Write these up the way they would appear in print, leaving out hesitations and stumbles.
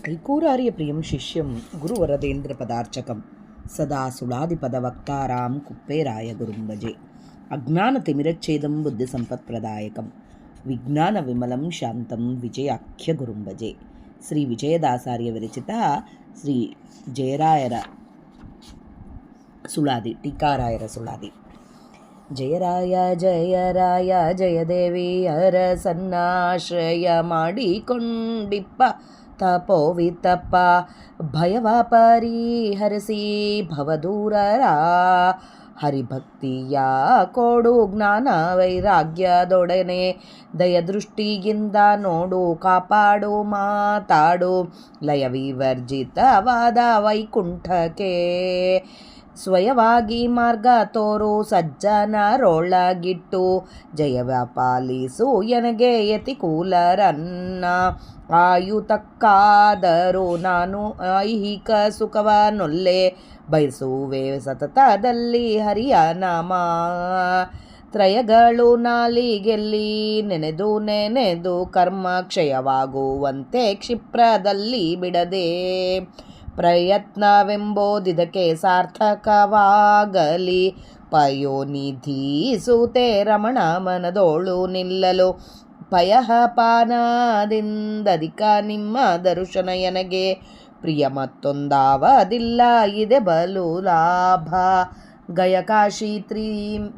ಐಕೂರಾರ್ಯಪ್ರಿಯಂ ಶಿಷ್ಯಂ ಗುರುವರದೇಂದ್ರಪದಾರ್ಚಕಂ ಸದಾ ಸುಳಾದಿಪದವಕ್ತಾರಾಂ ಕುಪ್ಪೇರಾಯ ಗುರುಂಭಜೆ. ಅಜ್ಞಾನತಿಮಿರಚ್ಛೇದಂ ಬುದ್ಧಿಸಂಪತ್ಪ್ರದಾಯಕಂ ವಿಜ್ಞಾನವಿಮಲಂ ಶಾಂತಂ ವಿಜಯಾಖ್ಯ ಗುರುಂಭಜೆ. ಶ್ರೀ ವಿಜಯದಾಸಾರ್ಯ ವಿರಚಿತ ಶ್ರೀ ಜಯರಾಯರ ಸುಳಾದಿ ಟೀಕಾರಾಯರ ಸುಳಾದಿ. ಜಯರಾಯ ಜಯರಾಯ ಜಯದೇವಿ ಅರಸನ್ನಾಶ್ರಯ ಮಾಡಿಕೊಂಡಿಪ್ಪ ತಪೋವಿತಪ್ಪ ಭಯವ ಪರಿಹರಿಸಿ ಭವದೂರರ ಹರಿಭಕ್ತಿಯ ಕೊಡು ಜ್ಞಾನ ವೈರಾಗ್ಯದೊಡನೆ ದಯದೃಷ್ಟಿಯಿಂದ ನೋಡು ಕಾಪಾಡು ಮಾತಾಡು ಲಯವಿವರ್ಜಿತವಾದ ವೈಕುಂಠಕ್ಕೆ ಸ್ವಯವಾಗಿ ಮಾರ್ಗ ತೋರು ಸಜ್ಜನರೊಳಗಿಟ್ಟು ಜಯವ ಪಾಲಿಸು ಎನಗೆ ಯತಿಕೂಲರನ್ನ ಆಯುತಕ್ಕಾದರೂ ನಾನು ಐಹಿಕ ಸುಖವನ್ನೊಲ್ಲೆ ಬಯಸುವೆ ಸತತದಲ್ಲಿ ಹರಿಯ ನಾಮ ತ್ರಯಗಳು ನಾಲಿಗೆಲ್ಲಿ ನೆನೆದು ಕರ್ಮ ಕ್ಷಯವಾಗುವಂತೆ ಕ್ಷಿಪ್ರದಲ್ಲಿ ಬಿಡದೆ ಪ್ರಯತ್ನವೆಂಬೋದಿದಕ್ಕೆ ಸಾರ್ಥಕವಾಗಲಿ ಪಯೋನಿಧಿ ಸೂತೆ ರಮಣ ಮನದೋಳು ನಿಲ್ಲಲು ಪಯಃಪಾನದಿಂದಧಿಕ ನಿಮ್ಮ ದರ್ಶನ ಎನಗೆ ಪ್ರಿಯ ಮತ್ತೊಂದಾವದಿಲ್ಲ ಇದೆ ಬಲು ಲಾಭ ಗಯಕಾಶಿ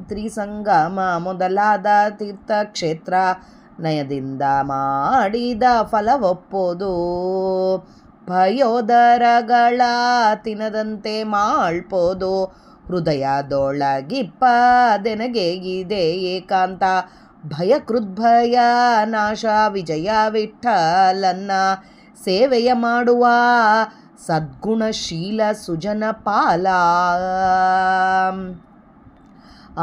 ತ್ರಿಸಂಗಮ ಮೊದಲಾದ ತೀರ್ಥಕ್ಷೇತ್ರ ನಯದಿಂದ ಮಾಡಿದ ಫಲವೊಪ್ಪೋದು ಭಯೋದರಗಳ ತಿನ್ನದಂತೆ ಮಾಳ್ಪೋದು ಹೃದಯದೊಳಗಿಪ್ಪದೆನಗೆ ಇದೆ ಏಕಾಂತ ಭಯ ನಾಶ ವಿಜಯ ವಿಠಲನ್ನ ಸೇವೆಯ ಮಾಡುವ ಸದ್ಗುಣಶೀಲ ಸುಜನ ಪಾಲ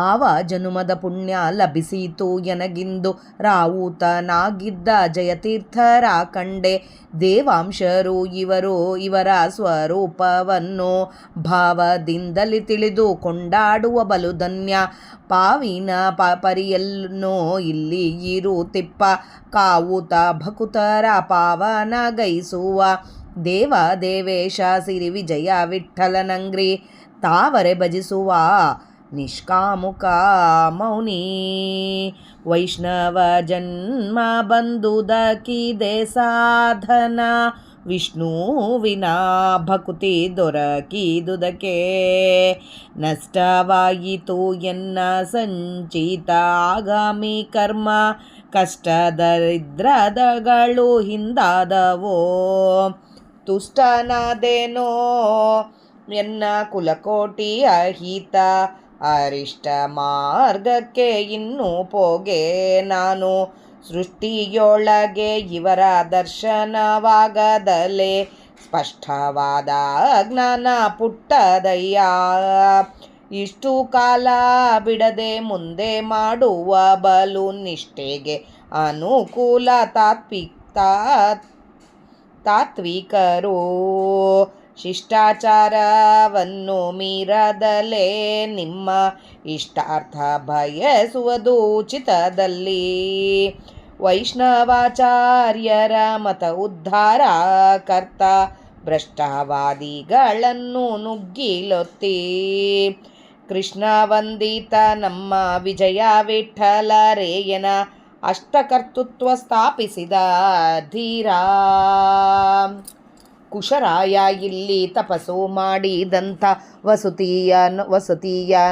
ಆವ ಜನುಮದ ಪುಣ್ಯ ಲಭಿಸಿತು ಎನಗಿಂದು ರಾವುತನಾಗಿದ್ದ ಜಯತೀರ್ಥರ ಕಂಡೆ ದೇವಾಂಶರು ಇವರ ಸ್ವರೂಪವನ್ನು ಭಾವದಿಂದಲೇ ತಿಳಿದು ಕೊಂಡಾಡುವ ಬಲು ಧನ್ಯ ಪಾವಿನ ಪರಿಯನ್ನು ಇಲ್ಲಿ ಇರುತ್ತಿಪ್ಪ ಕಾವುತ ಭಕುತರ ಪಾವನ ಗೈಸುವ ದೇವ ದೇವೇಶ ಸಿರಿ ವಿಜಯ ವಿಠಲನಂಗ್ರಿ ತಾವರೆ ಭಜಿಸುವ ನಿಷ್ಕಾಮುಕ ಮೌನಿ ವೈಷ್ಣವ ಜನ್ಮ ಬಂದುದಕ್ಕಿದೆ ಸಾಧನ ವಿಷ್ಣುವಿನ ಭಕುತಿ ದೊರಕಿದುದಕ್ಕೆ ನಷ್ಟವಾಯಿತು ಎನ್ನ ಸಂಚಿತ ಆಗಾಮಿ ಕರ್ಮ ಕಷ್ಟದರಿದ್ರದಗಳು ಹಿಂದಾದವೋ ತುಷ್ಟನಾದೇನೋ ಎನ್ನ ಕುಲಕೋಟಿ ಅಹಿತ ಅರಿಷ್ಟ ಮಾರ್ಗಕ್ಕೆ ಇನ್ನೂ ಪೋಗೆ ನಾನು ಸೃಷ್ಟಿಯೊಳಗೆ ಇವರ ದರ್ಶನವಾಗದಲೇ ಸ್ಪಷ್ಟವಾದ ಜ್ಞಾನ ಪುಟ್ಟದಯ್ಯ ಇಷ್ಟು ಕಾಲ ಬಿಡದೆ ಮುಂದೆ ಮಾಡುವ ಬಲು ನಿಷ್ಠೆಗೆ ಅನುಕೂಲ ತಾತ್ವಿಕರು ಶಿಷ್ಟಾಚಾರವನ್ನು ಮೀರದಲೇ ನಿಮ್ಮ ಇಷ್ಟಾರ್ಥ ಬಯಸುವುದು ಉಚಿತದಲ್ಲಿ ವೈಷ್ಣವಾಚಾರ್ಯರ ಮತ ಉದ್ಧಾರ ಕರ್ತ ಭ್ರಷ್ಟವಾದಿಗಳನ್ನು ನುಗ್ಗಿಲೊತ್ತಿ ಕೃಷ್ಣ ವಂದಿತ ನಮ್ಮ ವಿಜಯ ವಿಠಲರೇಯನ ಅಷ್ಟಕರ್ತೃತ್ವ ಸ್ಥಾಪಿಸಿದ ಧೀರ ಕುಶರಾಯ ಇಲ್ಲಿ ತಪಸ್ಸು ಮಾಡಿದಂಥ ವಸತಿಯ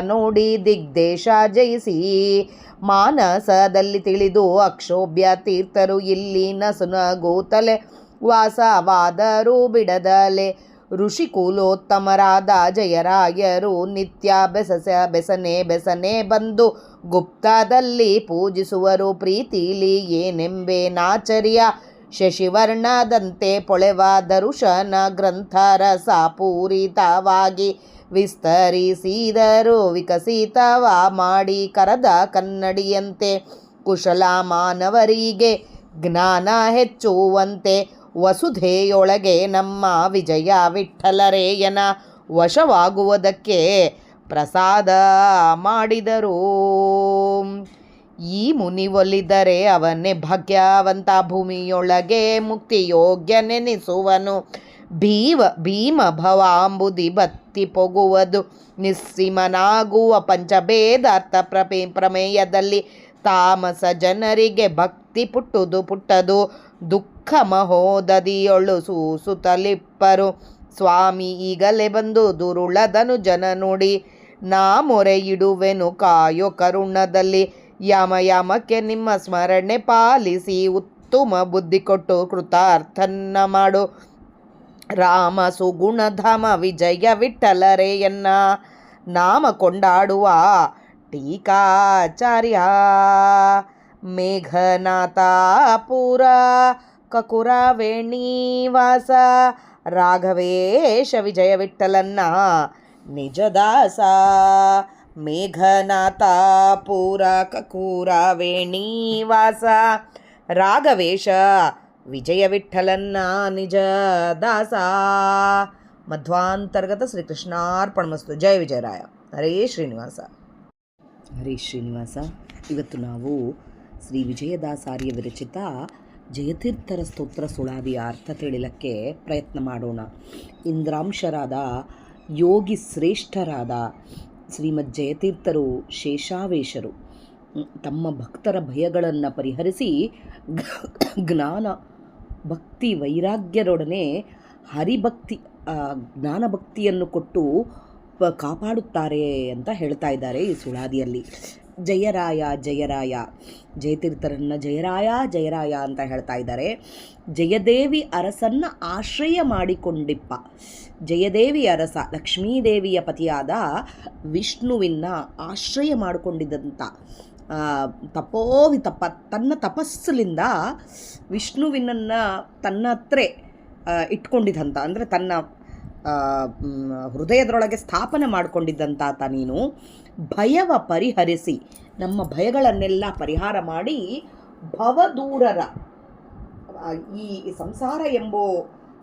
ನೋಡಿ ದಿಗ್ದೇಶ ಜಯಿಸಿ ಮಾನಸದಲ್ಲಿ ತಿಳಿದು ಅಕ್ಷೋಭ್ಯ ತೀರ್ಥರು ಇಲ್ಲಿ ನಸುನಗೋತಲೆ ವಾಸವಾದರೂ ಬಿಡದಲೆ ಋಷಿಕುಲೋತ್ತಮರಾದ ಜಯರಾಯರು ನಿತ್ಯ ಬೆಸನೆ ಬಂದು ಗುಪ್ತದಲ್ಲಿ ಪೂಜಿಸುವರು ಪ್ರೀತಿಲಿ ಏನೆಂಬೆ ನಾಚರ್ಯ ಶಶಿವರ್ಣದಂತೆ ಪೊಳೆವ ದರುಶನ ಗ್ರಂಥರಸ ಪೂರಿತವಾಗಿ ವಿಸ್ತರಿಸಿದರು ವಿಕಸಿತವ ಮಾಡಿ ಕರದ ಕನ್ನಡಿಯಂತೆ ಕುಶಲ ಮಾನವರಿಗೆ ಜ್ಞಾನ ಹೆಚ್ಚುವಂತೆ ವಸುಧೆಯೊಳಗೆ ನಮ್ಮ ವಿಜಯ ವಿಠಲರೇಯನ ವಶವಾಗುವುದಕ್ಕೆ ಪ್ರಸಾದ ಮಾಡಿದರು. ಈ ಮುನಿ ಒಲಿದರೆ ಅವನೇ ಭಾಗ್ಯವಂತ, ಭೂಮಿಯೊಳಗೆ ಮುಕ್ತಿಯೋಗ್ಯ ನೆನೆಸುವನು. ಭೀಮ ಭವಾಂಬುದಿ ಬತ್ತಿ ಪೊಗುವುದು, ನಿಸ್ಸೀಮನಾಗುವ ಪಂಚಭೇದಾರ್ಥ ಪ್ರಮೇಯದಲ್ಲಿ ತಾಮಸ ಜನರಿಗೆ ಭಕ್ತಿ ಪುಟ್ಟದು. ದುಃಖ ಮಹೋದದಿಯೊಳು ಸೂಸುತ್ತಲಿಪ್ಪರು. ಸ್ವಾಮಿ ಈಗಲೇ ಬಂದು ದುರುಳದನು ಜನ ನುಡಿ, ನಾ ಮೊರೆ ಇಡುವೆನು ಕಾಯೋ ಕರುಣದಲ್ಲಿ. ಯಾಮಕ್ಕೆ ನಿಮ್ಮ ಸ್ಮರಣೆ ಪಾಲಿಸಿ, ಉತ್ತಮ ಬುದ್ಧಿ ಕೊಟ್ಟು ಕೃತಾರ್ಥನ್ನ ಮಾಡು. ರಾಮ ಸುಗುಣಧಾಮ ವಿಜಯ ವಿಠಲರೆಯನ್ನ, ನಾಮ ಕೊಂಡಾಡುವ ಟೀಕಾಚಾರ್ಯ. ಮೇಘನಾಥ ಪುರ ಕಕುರ ವೇಣಿವಾಸ, ರಾಘವೇಶ ವಿಜಯ ವಿಠಲನ್ನ ನಿಜದಾಸ. ಮೇಘನಾಥ ಪುರ ಕಕೂರ ವೇಣಿವಾಸ, ರಾಘವೇಶ ವಿಜಯ ವಿಠಲನ್ನ ನಿಜ ದಾಸ. ಮಧ್ವಾಂತರ್ಗತ ಶ್ರೀಕೃಷ್ಣಾರ್ಪಣಮಸ್ತು. ಜಯ ವಿಜಯರಾಯ. ಹರೇ ಶ್ರೀನಿವಾಸ. ಹರೇ ಶ್ರೀನಿವಾಸ. ಇವತ್ತು ನಾವು ಶ್ರೀ ವಿಜಯದಾಸಾರ್ಯ ವಿರಚಿತ ಜಯತೀರ್ಥರ ಸ್ತೋತ್ರ ಸುಳಾದಿಯ ಅರ್ಥ ತಿಳಿಲಕ್ಕೆ ಪ್ರಯತ್ನ ಮಾಡೋಣ. ಇಂದ್ರಾಂಶರಾದ ಯೋಗಿ ಶ್ರೇಷ್ಠರಾದ ಶ್ರೀಮದ್ ಜಯತೀರ್ಥರು ಶೇಷಾವೇಶರು ತಮ್ಮ ಭಕ್ತರ ಭಯಗಳನ್ನು ಪರಿಹರಿಸಿ ಜ್ಞಾನ ಭಕ್ತಿ ವೈರಾಗ್ಯರೊಡನೆ ಹರಿಭಕ್ತಿ ಜ್ಞಾನಭಕ್ತಿಯನ್ನು ಕೊಟ್ಟು ಕಾಪಾಡುತ್ತಾರೆ ಅಂತ ಹೇಳ್ತಾ ಇದ್ದಾರೆ ಈ ಸುಳಾದಿಯಲ್ಲಿ. ಜಯರಾಯ ಜಯರಾಯ, ಜಯತೀರ್ಥರನ್ನು ಜಯರಾಯ ಅಂತ ಹೇಳ್ತಾ ಇದ್ದಾರೆ. ಜಯದೇವಿ ಅರಸನ್ನು ಆಶ್ರಯ ಮಾಡಿಕೊಂಡಿಪ್ಪ. ಜಯದೇವಿ ಅರಸ ಲಕ್ಷ್ಮೀದೇವಿಯ ಪತಿಯಾದ ವಿಷ್ಣುವಿನ ಆಶ್ರಯ ಮಾಡಿಕೊಂಡಿದ್ದಂಥ ತನ್ನ ತಪಸ್ಸಲಿಂದ ವಿಷ್ಣುವಿನನ್ನು ತನ್ನ ಹತ್ರ ಇಟ್ಕೊಂಡಿದ್ದಂಥ, ಅಂದರೆ ತನ್ನ ಹೃದಯದೊಳಗೆ ಸ್ಥಾಪನೆ ಮಾಡಿಕೊಂಡಿದ್ದಂತಾತ ನೀನು ಭಯವ ಪರಿಹರಿಸಿ, ನಮ್ಮ ಭಯಗಳನ್ನೆಲ್ಲ ಪರಿಹಾರ ಮಾಡಿ ಭವದೂರರ ಈ ಸಂಸಾರ ಎಂಬೋ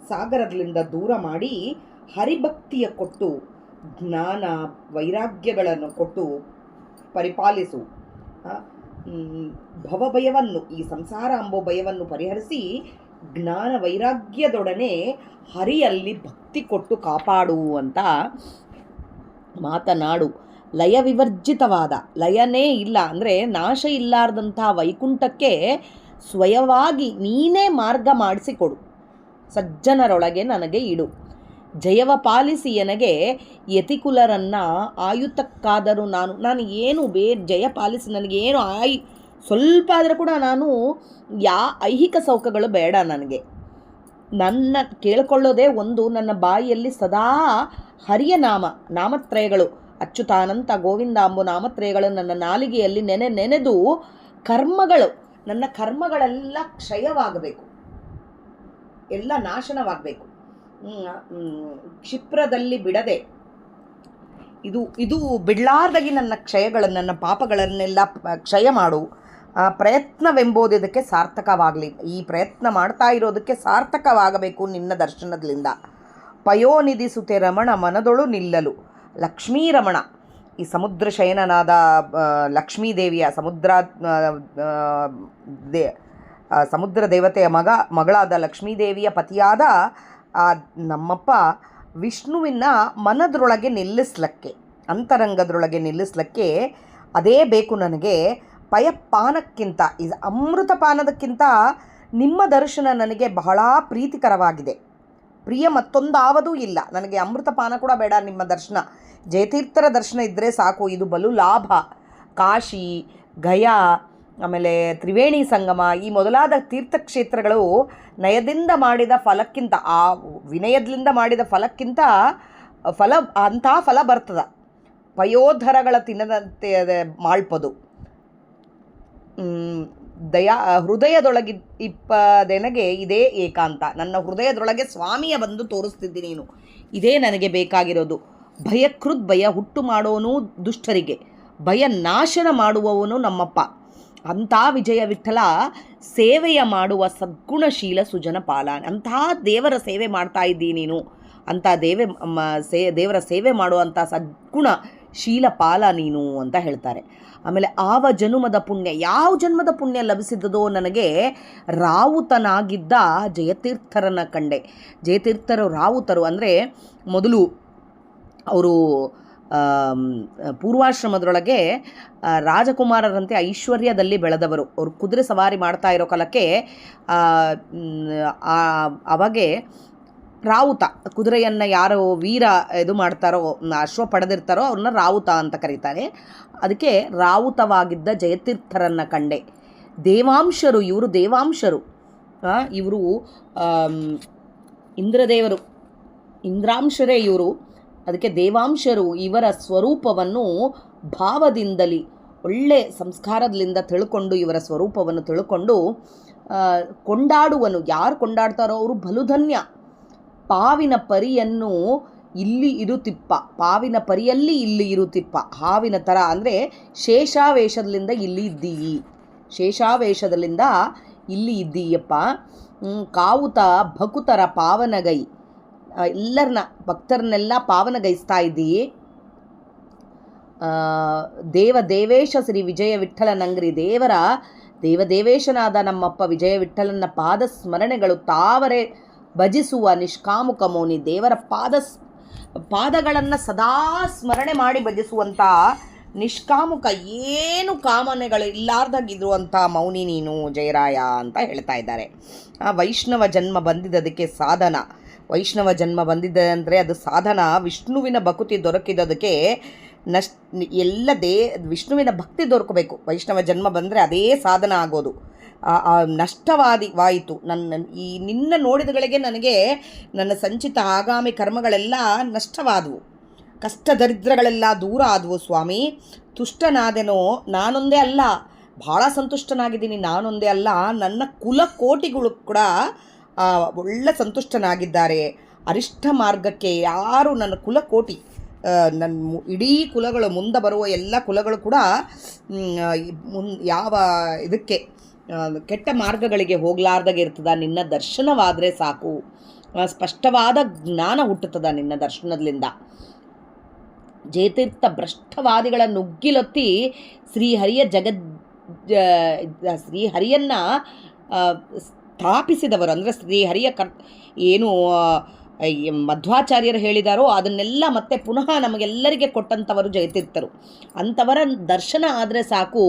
ಸಾಗರದಿಂದ ದೂರ ಮಾಡಿ ಹರಿಭಕ್ತಿಯ ಕೊಟ್ಟು ಜ್ಞಾನ ವೈರಾಗ್ಯಗಳನ್ನು ಕೊಟ್ಟು ಪರಿಪಾಲಿಸು. ಭವಭಯವನ್ನು, ಈ ಸಂಸಾರ ಎಂಬೋ ಭಯವನ್ನು ಪರಿಹರಿಸಿ ಜ್ಞಾನ ವೈರಾಗ್ಯದೊಡನೆ ಹರಿಯಲ್ಲಿ ಭಕ್ತಿ ಕೊಟ್ಟು ಕಾಪಾಡು ಅಂತ ಮಾತನಾಡು. ಲಯ ವಿವರ್ಜಿತವಾದ, ಲಯನೇ ಇಲ್ಲ ಅಂದರೆ ನಾಶ ಇಲ್ಲಾರ್ದಂಥ ವೈಕುಂಠಕ್ಕೆ ಸ್ವಯವಾಗಿ ನೀನೇ ಮಾರ್ಗ ಮಾಡಿಸಿಕೊಡು. ಸಜ್ಜನರೊಳಗೆ ನನಗೆ ಇಡು. ಜಯವ ಪಾಲಿಸಿ ನನಗೆ ಯತಿಕುಲರನ್ನು ಆಯುತಕ್ಕಾದರೂ ನಾನು ಏನು ಜಯ ಪಾಲಿಸಿ ನನಗೇನು ಸ್ವಲ್ಪ ಆದರೂ ಕೂಡ ನಾನು ಐಹಿಕ ಸೌಖ್ಯಗಳು ಬೇಡ ನನಗೆ. ನನ್ನ ಕೇಳಿಕೊಳ್ಳೋದೇ ಒಂದು, ನನ್ನ ಬಾಯಿಯಲ್ಲಿ ಸದಾ ಹರಿಯ ನಾಮತ್ರಯಗಳು, ಅಚ್ಯುತಾನಂತ ಗೋವಿಂದ ಅಂಬು ನಾಮತ್ರಯಗಳು ನನ್ನ ನಾಲಿಗೆಯಲ್ಲಿ ನೆನೆದು ನನ್ನ ಕರ್ಮಗಳೆಲ್ಲ ಕ್ಷಯವಾಗಬೇಕು, ಎಲ್ಲ ನಾಶನವಾಗಬೇಕು. ಕ್ಷಿಪ್ರದಲ್ಲಿ ಬಿಡದೆ ಇದು ಬಿಡಲಾರ್ದಾಗಿ ನನ್ನ ಪಾಪಗಳನ್ನೆಲ್ಲ ಕ್ಷಯ ಮಾಡು. ಪ್ರಯತ್ನವೆಂಬುದು ಇದಕ್ಕೆ ಸಾರ್ಥಕವಾಗಲಿ. ಈ ಪ್ರಯತ್ನ ಮಾಡ್ತಾ ಇರೋದಕ್ಕೆ ಸಾರ್ಥಕವಾಗಬೇಕು ನಿನ್ನ ದರ್ಶನದಿಂದ. ಪಯೋನಿಧಿ ಸುತೆ ರಮಣ ಮನದೊಳು ನಿಲ್ಲಲು. ಲಕ್ಷ್ಮೀ ರಮಣ, ಈ ಸಮುದ್ರ ಶಯನನಾದ ಲಕ್ಷ್ಮೀದೇವಿಯ ಸಮುದ್ರ ದೇವತೆಯ ಮಗಳಾದ ಲಕ್ಷ್ಮೀದೇವಿಯ ಪತಿಯಾದ ನಮ್ಮಪ್ಪ ವಿಷ್ಣುವಿನ ಮನದರೊಳಗೆ ನಿಲ್ಲಿಸ್ಲಕ್ಕೆ, ಅಂತರಂಗದರೊಳಗೆ ನಿಲ್ಲಿಸ್ಲಕ್ಕೆ ಅದೇ ಬೇಕು ನನಗೆ. ಪಯಪಾನಕ್ಕಿಂತ, ಇದು ಅಮೃತಪಾನದಕ್ಕಿಂತ ನಿಮ್ಮ ದರ್ಶನ ನನಗೆ ಬಹಳ ಪ್ರೀತಿಕರವಾಗಿದೆ. ಪ್ರಿಯ ಮತ್ತೊಂದಾವದೂ ಇಲ್ಲ ನನಗೆ. ಅಮೃತಪಾನ ಕೂಡ ಬೇಡ, ನಿಮ್ಮ ದರ್ಶನ, ಜಯತೀರ್ಥರ ದರ್ಶನ ಇದ್ದರೆ ಸಾಕು. ಇದು ಬಲು ಲಾಭ. ಕಾಶಿ, ಗಯಾ, ಆಮೇಲೆ ತ್ರಿವೇಣಿ ಸಂಗಮ, ಈ ಮೊದಲಾದ ತೀರ್ಥಕ್ಷೇತ್ರಗಳು ನಯದಿಂದ ಮಾಡಿದ ಫಲಕ್ಕಿಂತ, ಆ ವಿನಯದಿಂದ ಮಾಡಿದ ಫಲಕ್ಕಿಂತ ಅಂಥ ಫಲ ಬರ್ತದ. ಪಯೋಧರಗಳ ತಿನ್ನದಂತೆ ಮಾಳ್ಪದು. ಹೃದಯದೊಳಗೆ ಇಪ್ಪದೆನಗೆ ಇದೇ ಏಕಾಂತ. ನನ್ನ ಹೃದಯದೊಳಗೆ ಸ್ವಾಮಿಯ ಬಂದು ತೋರಿಸ್ತಿದ್ದಿ ನೀನು. ಇದೇ ನನಗೆ ಬೇಕಾಗಿರೋದು. ಭಯ ಹುಟ್ಟು ಮಾಡೋನು ದುಷ್ಟರಿಗೆ, ಭಯ ನಾಶನ ಮಾಡುವವನು ನಮ್ಮಪ್ಪ. ಅಂಥ ವಿಜಯ ವಿಠಲ ಸೇವೆಯ ಮಾಡುವ ಸದ್ಗುಣಶೀಲ ಸುಜನಪಾಲ. ಅಂತಹ ದೇವರ ಸೇವೆ ಮಾಡ್ತಾ ಇದ್ದೀನಿ ನೀನು. ಅಂಥ ದೇವರ ಸೇವೆ ಮಾಡುವಂಥ ಸದ್ಗುಣ ಶೀಲಪಾಲ ನೀನು ಅಂತ ಹೇಳ್ತಾರೆ. ಆಮೇಲೆ ಆವ ಜನುಮದ ಪುಣ್ಯ, ಯಾವ ಜನ್ಮದ ಪುಣ್ಯ ಲಭಿಸಿದ್ದದೋ ನನಗೆ, ರಾವುತನಾಗಿದ್ದ ಜಯತೀರ್ಥರನ್ನು ಕಂಡೆ. ಜಯತೀರ್ಥರು ರಾವುತರು ಅಂದರೆ ಮೊದಲು ಅವರು ಪೂರ್ವಾಶ್ರಮದೊಳಗೆ ರಾಜಕುಮಾರರಂತೆ ಐಶ್ವರ್ಯದಲ್ಲಿ ಬೆಳೆದವರು. ಅವರು ಕುದುರೆ ಸವಾರಿ ಮಾಡ್ತಾ ಇರೋ ಕಾಲಕ್ಕೆ ಅವಾಗೆ ರಾವುತ, ಕುದುರೆಯನ್ನು ಯಾರು ವೀರ ಇದು ಮಾಡ್ತಾರೋ, ಅಶ್ವ ಪಡೆದಿರ್ತಾರೋ ಅವ್ರನ್ನ ರಾವುತ ಅಂತ ಕರೀತಾರೆ. ಅದಕ್ಕೆ ರಾವುತವಾಗಿದ್ದ ಜಯತೀರ್ಥರನ್ನು ಕಂಡೆ. ದೇವಾಂಶರು, ಇವರು ದೇವಾಂಶರು, ಇವರು ಇಂದ್ರದೇವರು, ಇಂದ್ರಾಂಶರೇ ಇವರು. ಅದಕ್ಕೆ ದೇವಾಂಶರು. ಇವರ ಸ್ವರೂಪವನ್ನು ಭಾವದಿಂದಲಿ ಒಳ್ಳೆ ಸಂಸ್ಕಾರದಿಂದ ತಿಳ್ಕೊಂಡು, ಇವರ ಸ್ವರೂಪವನ್ನು ತಿಳ್ಕೊಂಡು ಕೊಂಡಾಡುವನು. ಯಾರು ಕೊಂಡಾಡ್ತಾರೋ ಅವರು ಬಲುಧನ್ಯ. ಪಾವಿನ ಪರಿಯನ್ನು ಇಲ್ಲಿ ಇರುತ್ತಿಪ್ಪ, ಪಾವಿನ ಪರಿಯಲ್ಲಿ ಇಲ್ಲಿ ಇರುತ್ತಿಪ್ಪ, ಹಾವಿನ ಥರ ಅಂದರೆ ಶೇಷಾವೇಶದಿಂದ ಇಲ್ಲಿ ಇದ್ದೀಯಿ, ಶೇಷಾವೇಶದಲ್ಲಿಂದ ಇಲ್ಲಿ ಇದ್ದೀಯಪ್ಪ. ಕಾವುತ ಭಕುತರ ಪಾವನಗೈ, ಎಲ್ಲರನ್ನ ಭಕ್ತರನ್ನೆಲ್ಲ ಪಾವನಗೈಸ್ತಾ ಇದ್ದೀಯಿ. ದೇವೇಶ ಶ್ರೀ ವಿಜಯ ವಿಠ್ಠಲನಂಗ್ರಿ, ದೇವದೇವೇಶನಾದ ನಮ್ಮಪ್ಪ ವಿಜಯ ವಿಠ್ಠಲನ ಪಾದ ಸ್ಮರಣೆಗಳು ತಾವರೆ ಭಜಿಸುವ ನಿಷ್ಕಾಮುಕ ಮೌನಿ. ದೇವರ ಪಾದಗಳನ್ನು ಸದಾ ಸ್ಮರಣೆ ಮಾಡಿ ಭಜಿಸುವಂಥ ನಿಷ್ಕಾಮುಕ, ಏನು ಕಾಮನೆಗಳು ಇಲ್ಲಾರ್ದಾಗಿರುವಂಥ ಮೌನಿ ನೀನು ಜಯರಾಯ ಅಂತ ಹೇಳ್ತಾ ಇದ್ದಾರೆ. ವೈಷ್ಣವ ಜನ್ಮ ಬಂದಿದ್ದದಕ್ಕೆ ಸಾಧನ, ವೈಷ್ಣವ ಜನ್ಮ ಬಂದಿದ್ದೆ ಅಂದರೆ ಅದು ಸಾಧನ. ವಿಷ್ಣುವಿನ ಭಕ್ತಿ ದೊರಕಿದೋದಕ್ಕೆ ಎಲ್ಲ ವಿಷ್ಣುವಿನ ಭಕ್ತಿ ದೊರಕಬೇಕು. ವೈಷ್ಣವ ಜನ್ಮ ಬಂದರೆ ಅದೇ ಸಾಧನ ಆಗೋದು. ನಷ್ಟವಾಯಿತು ನಿನ್ನ ನೋಡಿದಗಳಿಗೆ ನನಗೆ ನನ್ನ ಸಂಚಿತ ಆಗಾಮಿ ಕರ್ಮಗಳೆಲ್ಲ ನಷ್ಟವಾದವು, ಕಷ್ಟ ದರಿದ್ರಗಳೆಲ್ಲ ದೂರ ಆದವು ಸ್ವಾಮಿ. ತುಷ್ಟನಾದೆನೋ, ನಾನೊಂದೇ ಅಲ್ಲ, ಭಾಳ ಸಂತುಷ್ಟನಾಗಿದ್ದೀನಿ. ನಾನೊಂದೇ ಅಲ್ಲ, ನನ್ನ ಕುಲಕೋಟಿಗಳು ಕೂಡ ಒಳ್ಳೆ ಸಂತುಷ್ಟನಾಗಿದ್ದಾರೆ. ಅರಿಷ್ಟ ಮಾರ್ಗಕ್ಕೆ ಯಾರು ನನ್ನ ಕುಲಕೋಟಿ, ನನ್ನ ಇಡೀ ಕುಲಗಳು, ಮುಂದೆ ಬರುವ ಎಲ್ಲ ಕುಲಗಳು ಕೂಡ ಯಾವ ಇದಕ್ಕೆ ಕೆಟ್ಟ ಮಾರ್ಗಗಳಿಗೆ ಹೋಗಲಾರ್ದಾಗೆ ಇರ್ತದ. ನಿನ್ನ ದರ್ಶನವಾದರೆ ಸಾಕು, ಸ್ಪಷ್ಟವಾದ ಜ್ಞಾನ ಹುಟ್ಟುತ್ತದೆ ನಿನ್ನ ದರ್ಶನದಿಂದ. ಜಯತೀರ್ಥ ಭ್ರಷ್ಟವಾದಿಗಳ ನುಗ್ಗಿಲೊತ್ತಿ ಶ್ರೀಹರಿಯನ್ನು ಸ್ಥಾಪಿಸಿದವರು. ಅಂದರೆ ಶ್ರೀಹರಿಯ ಏನು ಮಧ್ವಾಚಾರ್ಯರು ಹೇಳಿದಾರೋ ಅದನ್ನೆಲ್ಲ ಮತ್ತೆ ಪುನಃ ನಮಗೆಲ್ಲರಿಗೆ ಕೊಟ್ಟಂಥವರು ಜಯತೀರ್ಥರು. ಅಂಥವರ ದರ್ಶನ ಆದರೆ ಸಾಕು,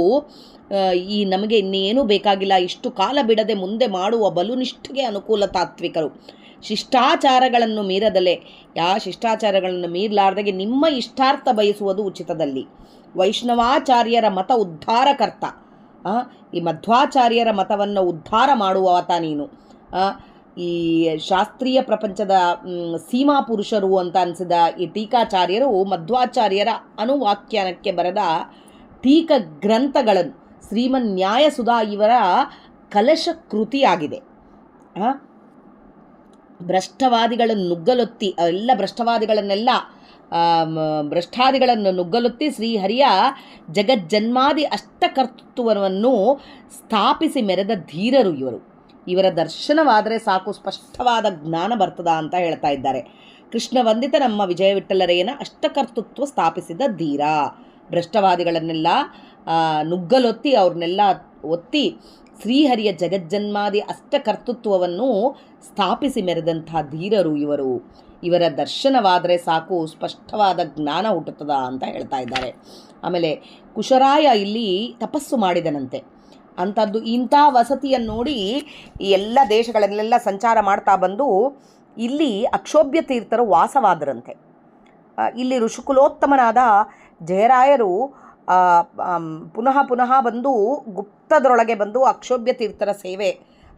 ಈ ನಮಗೆ ಇನ್ನೇನೂ ಬೇಕಾಗಿಲ್ಲ. ಇಷ್ಟು ಕಾಲ ಬಿಡದೆ ಮುಂದೆ ಮಾಡುವ ಬಲುನಿಷ್ಠೆಗೆ ಅನುಕೂಲ ತಾತ್ವಿಕರು. ಶಿಷ್ಟಾಚಾರಗಳನ್ನು ಮೀರದಲೆ, ಶಿಷ್ಟಾಚಾರಗಳನ್ನು ಮೀರಲಾರ್ದಾಗೆ ನಿಮ್ಮ ಇಷ್ಟಾರ್ಥ ಬಯಸುವುದು ಉಚಿತದಲ್ಲಿ. ವೈಷ್ಣವಾಚಾರ್ಯರ ಮತ ಉದ್ಧಾರಕರ್ತ, ಈ ಮಧ್ವಾಚಾರ್ಯರ ಮತವನ್ನು ಉದ್ಧಾರ ಮಾಡುವಾತ ನೀನು. ಈ ಶಾಸ್ತ್ರೀಯ ಪ್ರಪಂಚದ ಸೀಮಾ ಪುರುಷರು ಅಂತ ಅನಿಸಿದ ಈ ಟೀಕಾಚಾರ್ಯರು ಮಧ್ವಾಚಾರ್ಯರ ಅನುವಾಖ್ಯಾನಕ್ಕೆ ಬರೆದ ಟೀಕ ಗ್ರಂಥಗಳನ್ನು, ಶ್ರೀಮನ್ ನ್ಯಾಯಸುಧಾ ಇವರ ಕಲಶ ಕೃತಿಯಾಗಿದೆ. ಭ್ರಷ್ಟವಾದಿಗಳನ್ನು ನುಗ್ಗಲೊತ್ತಿ, ಎಲ್ಲ ಭ್ರಷ್ಟಾದಿಗಳನ್ನು ನುಗ್ಗಲೊತ್ತಿ ಶ್ರೀಹರಿಯ ಜಗಜ್ಜನ್ಮಾದಿ ಅಷ್ಟಕರ್ತೃತ್ವವನ್ನು ಸ್ಥಾಪಿಸಿ ಮೆರೆದ ಧೀರರು ಇವರು. ಇವರ ದರ್ಶನವಾದರೆ ಸಾಕು, ಸ್ಪಷ್ಟವಾದ ಜ್ಞಾನ ಬರ್ತದ ಅಂತ ಹೇಳ್ತಾ ಇದ್ದಾರೆ. ಕೃಷ್ಣ ವಂದಿತ ನಮ್ಮ ವಿಜಯ ವಿಠ್ಠಲರೇಯನ ಅಷ್ಟಕರ್ತೃತ್ವ ಸ್ಥಾಪಿಸಿದ ಧೀರ. ಭ್ರಷ್ಟವಾದಿಗಳನ್ನೆಲ್ಲ ನುಗ್ಗಲೊತ್ತಿ ಅವ್ರನ್ನೆಲ್ಲ ಒತ್ತಿ ಶ್ರೀಹರಿಯ ಜಗಜ್ಜನ್ಮಾದಿ ಅಷ್ಟಕರ್ತೃತ್ವವನ್ನು ಸ್ಥಾಪಿಸಿ ಮೆರೆದಂಥ ಧೀರರು ಇವರು. ಇವರ ದರ್ಶನವಾದರೆ ಸಾಕು, ಸ್ಪಷ್ಟವಾದ ಜ್ಞಾನ ಹುಟ್ಟುತ್ತದ ಅಂತ ಹೇಳ್ತಾ ಇದ್ದಾರೆ. ಆಮೇಲೆ ಕುಶರಾಯ ಇಲ್ಲಿ ತಪಸ್ಸು ಮಾಡಿದನಂತೆ. ಅಂಥದ್ದು ಇಂಥ ವಸತಿಯನ್ನು ನೋಡಿ ಈ ಎಲ್ಲ ದೇಶಗಳನ್ನೆಲ್ಲ ಸಂಚಾರ ಮಾಡ್ತಾ ಬಂದು ಇಲ್ಲಿ ಅಕ್ಷೋಭ್ಯ ತೀರ್ಥರು ವಾಸವಾದರಂತೆ. ಇಲ್ಲಿ ಋಷಿಕುಲೋತ್ತಮನಾದ ಜಯರಾಯರು ಪುನಃ ಬಂದು ಗುಪ್ತದೊಳಗೆ ಬಂದು ಅಕ್ಷೋಭ್ಯ ತೀರ್ಥರ ಸೇವೆ,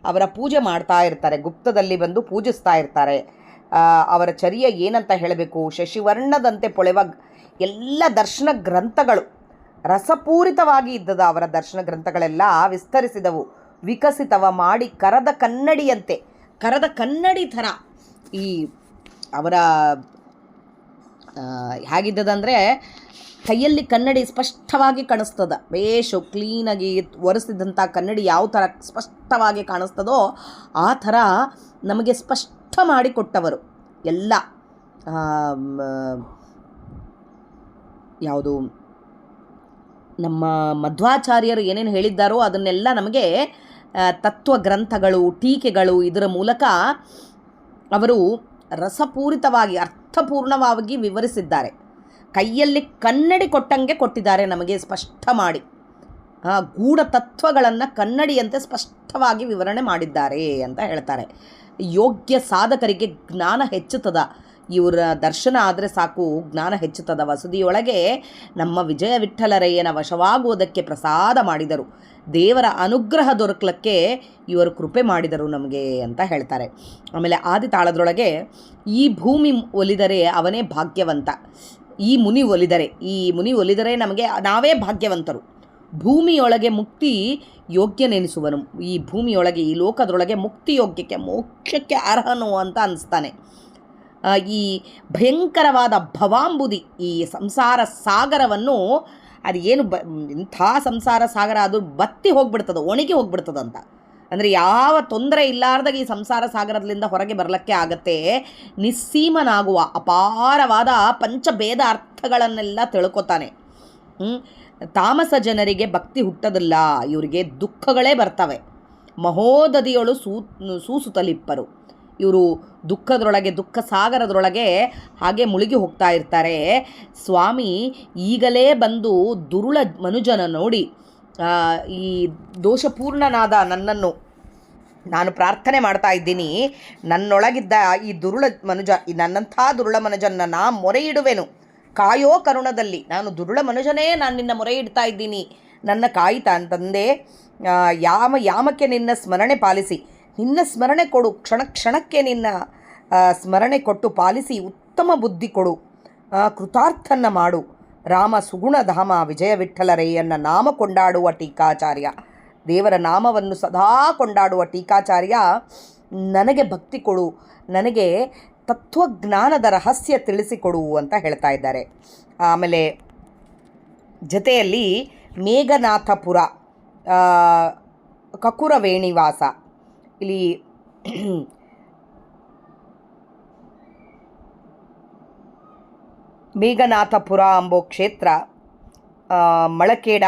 ಅವರ ಪೂಜೆ ಮಾಡ್ತಾ ಇರ್ತಾರೆ. ಗುಪ್ತದಲ್ಲಿ ಬಂದು ಪೂಜಿಸ್ತಾ ಇರ್ತಾರೆ. ಅವರ ಚರ್ಯ ಏನಂತ ಹೇಳಬೇಕು, ಶಶಿವರ್ಣದಂತೆ ಪೊಳೆವ ಎಲ್ಲ ದರ್ಶನ ಗ್ರಂಥಗಳು ರಸಪೂರಿತವಾಗಿ ಇದ್ದದ. ಅವರ ದರ್ಶನ ಗ್ರಂಥಗಳೆಲ್ಲ ವಿಸ್ತರಿಸಿದವು, ವಿಕಸಿತವ ಮಾಡಿ ಕರದ ಕನ್ನಡಿಯಂತೆ, ಕರದ ಕನ್ನಡಿ ಥರ ಈ ಅವರ ಹೇಗಿದ್ದದಂದರೆ ಕೈಯಲ್ಲಿ ಕನ್ನಡಿ ಸ್ಪಷ್ಟವಾಗಿ ಕಾಣಿಸ್ತದ. ಬೇಷು ಕ್ಲೀನಾಗಿ ಒರೆಸಿದಂಥ ಕನ್ನಡಿ ಯಾವ ಥರ ಸ್ಪಷ್ಟವಾಗಿ ಕಾಣಿಸ್ತದೋ ಆ ಥರ ನಮಗೆ ಸ್ಪಷ್ಟ ಮಾಡಿಕೊಟ್ಟವರು. ಎಲ್ಲ ಯಾವುದು ನಮ್ಮ ಮಧ್ವಾಚಾರ್ಯರು ಏನೇನು ಹೇಳಿದ್ದಾರೋ ಅದನ್ನೆಲ್ಲ ನಮಗೆ ತತ್ವ ಗ್ರಂಥಗಳು, ಟೀಕೆಗಳು ಇದರ ಮೂಲಕ ಅವರು ರಸಪೂರಿತವಾಗಿ ಅರ್ಥಪೂರ್ಣವಾಗಿ ವಿವರಿಸಿದ್ದಾರೆ. ಕೈಯಲ್ಲಿ ಕನ್ನಡಿ ಕೊಟ್ಟಂಗೆ ಕೊಟ್ಟಿದ್ದಾರೆ ನಮಗೆ ಸ್ಪಷ್ಟ ಮಾಡಿ. ಗೂಢ ತತ್ವಗಳನ್ನು ಕನ್ನಡಿಯಂತೆ ಸ್ಪಷ್ಟವಾಗಿ ವಿವರಣೆ ಮಾಡಿದ್ದಾರೆ ಅಂತ ಹೇಳ್ತಾರೆ. ಯೋಗ್ಯ ಸಾಧಕರಿಗೆ ಜ್ಞಾನ ಹೆಚ್ಚುತ್ತದ. ಇವರ ದರ್ಶನ ಆದರೆ ಸಾಕು, ಜ್ಞಾನ ಹೆಚ್ಚುತ್ತದ. ವಸತಿಯೊಳಗೆ ನಮ್ಮ ವಿಜಯ ವಿಠ್ಠಲರಯ್ಯನ ವಶವಾಗುವುದಕ್ಕೆ ಪ್ರಸಾದ ಮಾಡಿದರು. ದೇವರ ಅನುಗ್ರಹ ದೊರಕಲಿಕ್ಕೆ ಇವರು ಕೃಪೆ ಮಾಡಿದರು ನಮಗೆ ಅಂತ ಹೇಳ್ತಾರೆ. ಆಮೇಲೆ ಆದಿತಾಳದೊಳಗೆ ಈ ಭೂಮಿ ಒಲಿದರೆ ಅವನೇ ಭಾಗ್ಯವಂತ. ಈ ಮುನಿ ಒಲಿದರೆ ನಮಗೆ ನಾವೇ ಭಾಗ್ಯವಂತರು. ಭೂಮಿಯೊಳಗೆ ಮುಕ್ತಿ ಯೋಗ್ಯನೆನಿಸುವನು. ಈ ಭೂಮಿಯೊಳಗೆ, ಈ ಲೋಕದೊಳಗೆ ಮುಕ್ತಿ ಯೋಗ್ಯಕ್ಕೆ, ಮೋಕ್ಷಕ್ಕೆ ಅರ್ಹನು ಅಂತ ಅನಿಸ್ತಾನೆ. ಈ ಭಯಂಕರವಾದ ಭವಾಂಬುದಿ, ಈ ಸಂಸಾರ ಸಾಗರವನ್ನು ಅದು ಏನು ಇಂಥ ಸಂಸಾರ ಸಾಗರ ಅದು ಬತ್ತಿ ಹೋಗ್ಬಿಡ್ತದೆ, ಒಣಗಿ ಹೋಗ್ಬಿಡ್ತದಂತ. ಅಂದರೆ ಯಾವ ತೊಂದರೆ ಇಲ್ಲಾರ್ದಾಗ ಈ ಸಂಸಾರ ಸಾಗರದಿಂದ ಹೊರಗೆ ಬರಲಿಕ್ಕೆ ಆಗತ್ತೆ. ನಿಸ್ಸೀಮನಾಗುವ ಅಪಾರವಾದ ಪಂಚಭೇದ ಅರ್ಥಗಳನ್ನೆಲ್ಲ ತಿಳ್ಕೊತಾನೆ. ತಾಮಸ ಜನರಿಗೆ ಭಕ್ತಿ ಹುಟ್ಟೋದಿಲ್ಲ, ಇವರಿಗೆ ದುಃಖಗಳೇ ಬರ್ತವೆ. ಮಹೋದಧಿಯೊಳು ಸೂಸುತ್ತಲಿಪ್ಪರು. ಇವರು ದುಃಖದೊಳಗೆ, ದುಃಖ ಸಾಗರದೊಳಗೆ ಹಾಗೆ ಮುಳುಗಿ ಹೋಗ್ತಾ ಇರ್ತಾರೆ. ಸ್ವಾಮಿ ಈಗಲೇ ಬಂದು ದುರುಳ ಮನುಜನ ನೋಡಿ, ಈ ದೋಷಪೂರ್ಣನಾದ ನನ್ನನ್ನು ನಾನು ಪ್ರಾರ್ಥನೆ ಮಾಡ್ತಾ ಇದ್ದೀನಿ. ನನ್ನೊಳಗಿದ್ದ ಈ ದುರುಳ ಮನುಜ, ನನ್ನಂಥ ದುರುಳ ಮನುಜನ್ನ ನಾ ಮೊರೆ ಇಡುವೆನು. ಕಾಯೋ ಕರುಣದಲ್ಲಿ. ನಾನು ದುರುಳ ಮನುಜನೇ, ನಾನು ನಿನ್ನ ಮೊರೆ ಇಡ್ತಾ ಇದ್ದೀನಿ, ನನ್ನ ಕಾಯಿತಾ ಅಂತಂದೆ. ಯಾಮಕ್ಕೆ ನಿನ್ನ ಸ್ಮರಣೆ ಪಾಲಿಸಿ, ನಿನ್ನ ಸ್ಮರಣೆ ಕೊಡು, ಕ್ಷಣ ಕ್ಷಣಕ್ಕೆ ನಿನ್ನ ಸ್ಮರಣೆ ಕೊಟ್ಟು ಪಾಲಿಸಿ ಉತ್ತಮ ಬುದ್ಧಿ ಕೊಡು, ಕೃತಾರ್ಥನ್ನ ಮಾಡು. ರಾಮ ಸುಗುಣಧಾಮ ವಿಜಯ ವಿಠ್ಠಲರಯ್ಯನ ನಾಮ ಕೊಂಡಾಡುವ ಟೀಕಾಚಾರ್ಯ, ದೇವರ ನಾಮವನ್ನು ಸದಾ ಕೊಂಡಾಡುವ ಟೀಕಾಚಾರ್ಯ, ನನಗೆ ಭಕ್ತಿ ಕೊಡು, ನನಗೆ ತತ್ವಜ್ಞಾನದ ರಹಸ್ಯ ತಿಳಿಸಿಕೊಡು ಅಂತ ಹೇಳ್ತಾ ಇದ್ದಾರೆ. ಆಮೇಲೆ ಜೊತೆಯಲ್ಲಿ ಮೇಘನಾಥಪುರ, ಕಕುರ ವೇಣಿವಾಸ, ಇಲ್ಲಿ ಮೇಘನಾಥಪುರ ಎಂಬೋ ಕ್ಷೇತ್ರ ಮಳಕೇಡ,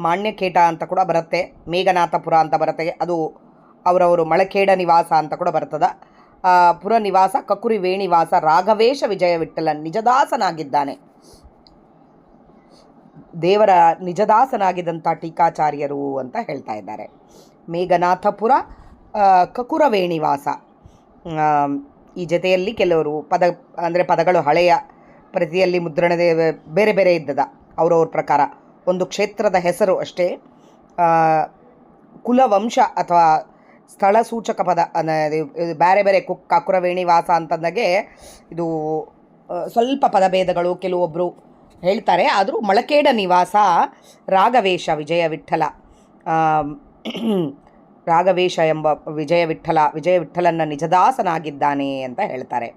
ಮಾಣ್ಯಕೇಟ ಅಂತ ಕೂಡ ಬರುತ್ತೆ. ಮೇಘನಾಥಪುರ ಅಂತ ಬರುತ್ತೆ, ಅದು ಅವರವರು ಮಳಕೇಡ ನಿವಾಸ ಅಂತ ಕೂಡ ಬರ್ತದೆ. ಪುರ ನಿವಾಸ ಕಕುರಿ ವೇಣಿವಾಸ ರಾಘವೇಶ ವಿಜಯ ವಿಠ್ಠಲನ್ ನಿಜದಾಸನಾಗಿದ್ದಾನೆ. ದೇವರ ನಿಜದಾಸನಾಗಿದ್ದಂಥ ಟೀಕಾಚಾರ್ಯರು ಅಂತ ಹೇಳ್ತಾ ಇದ್ದಾರೆ. ಮೇಘನಾಥಪುರ, ಕಕುರ ವೇಣಿವಾಸ. ಈ ಜೊತೆಯಲ್ಲಿ ಕೆಲವರು ಪದಗಳು ಹಳೆಯ ಪ್ರತಿಯಲ್ಲಿ ಮುದ್ರಣದ ಬೇರೆ ಬೇರೆ ಇದ್ದದ ಅವರವ್ರ ಪ್ರಕಾರ. ಒಂದು ಕ್ಷೇತ್ರದ ಹೆಸರು ಅಷ್ಟೇ. ಕುಲವಂಶ ಅಥವಾ ಸ್ಥಳ ಸೂಚಕ ಪದ ಬೇರೆ ಬೇರೆ ಕಕುರ ವೇಣಿವಾಸ ಅಂತಂದಾಗೆ ಇದು ಸ್ವಲ್ಪ ಪದಭೇದಗಳು ಕೆಲವೊಬ್ಬರು ಹೇಳ್ತಾರೆ. ಆದರೂ ಮಳಕೇಡ ನಿವಾಸ ರಾಘವೇಶ ವಿಜಯ ವಿಠ್ಠಲ, ರಾಘವೇಶ ಎಂಬ ವಿಜಯ ವಿಠ್ಠಲನ ನಿಜದಾಸನಾಗಿದ್ದಾನೆ ಅಂತ ಹೇಳ್ತಾರೆ.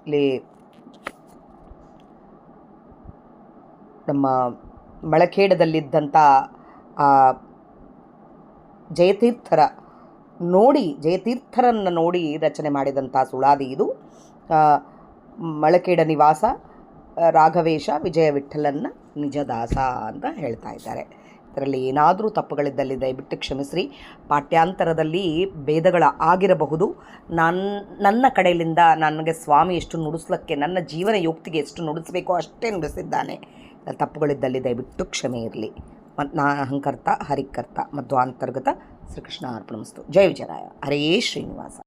ಇಲ್ಲಿ ನಮ್ಮ ಮಳಖೇಡದಲ್ಲಿದ್ದಂಥ ಜಯತೀರ್ಥರನ್ನು ನೋಡಿ ರಚನೆ ಮಾಡಿದಂಥ ಸುಳಾದಿ ಇದು. ಮಳಖೇಡ ನಿವಾಸ ರಾಘವೇಶ ವಿಜಯ ವಿಠ್ಠಲನ್ನ ನಿಜದಾಸ ಅಂತ ಹೇಳ್ತಾ ಇದ್ದಾರೆ. ಇದರಲ್ಲಿ ಏನಾದರೂ ತಪ್ಪುಗಳಿದ್ದಲ್ಲಿ ದಯವಿಟ್ಟು ಕ್ಷಮಿಸ್ರಿ. ಪಾಠ್ಯಾಂತರದಲ್ಲಿ ಭೇದಗಳ ಆಗಿರಬಹುದು. ನನ್ನ ಕಡೆಯಿಂದ ನನಗೆ ಸ್ವಾಮಿ ಎಷ್ಟು ನುಡಿಸ್ಲಿಕ್ಕೆ, ನನ್ನ ಜೀವನ ಯೋಕ್ತಿಗೆ ಎಷ್ಟು ನುಡಿಸಬೇಕೋ ಅಷ್ಟೇ ನುಡಿಸಿದ್ದಾನೆ. ತಪ್ಪುಗಳಿದ್ದಲ್ಲಿ ದಯವಿಟ್ಟು ಕ್ಷಮೆ ಇರಲಿ. ನಾ ಅಹಂಕರ್ತ ಹರಿಕರ್ತ ಮಧ್ವಾಂತರ್ಗತ ಶ್ರೀಕೃಷ್ಣ ಅರ್ಪಣಮಸ್ತು. ಜಯ ವಿಜಯರಾಯ. ಹರೇ ಶ್ರೀನಿವಾಸ.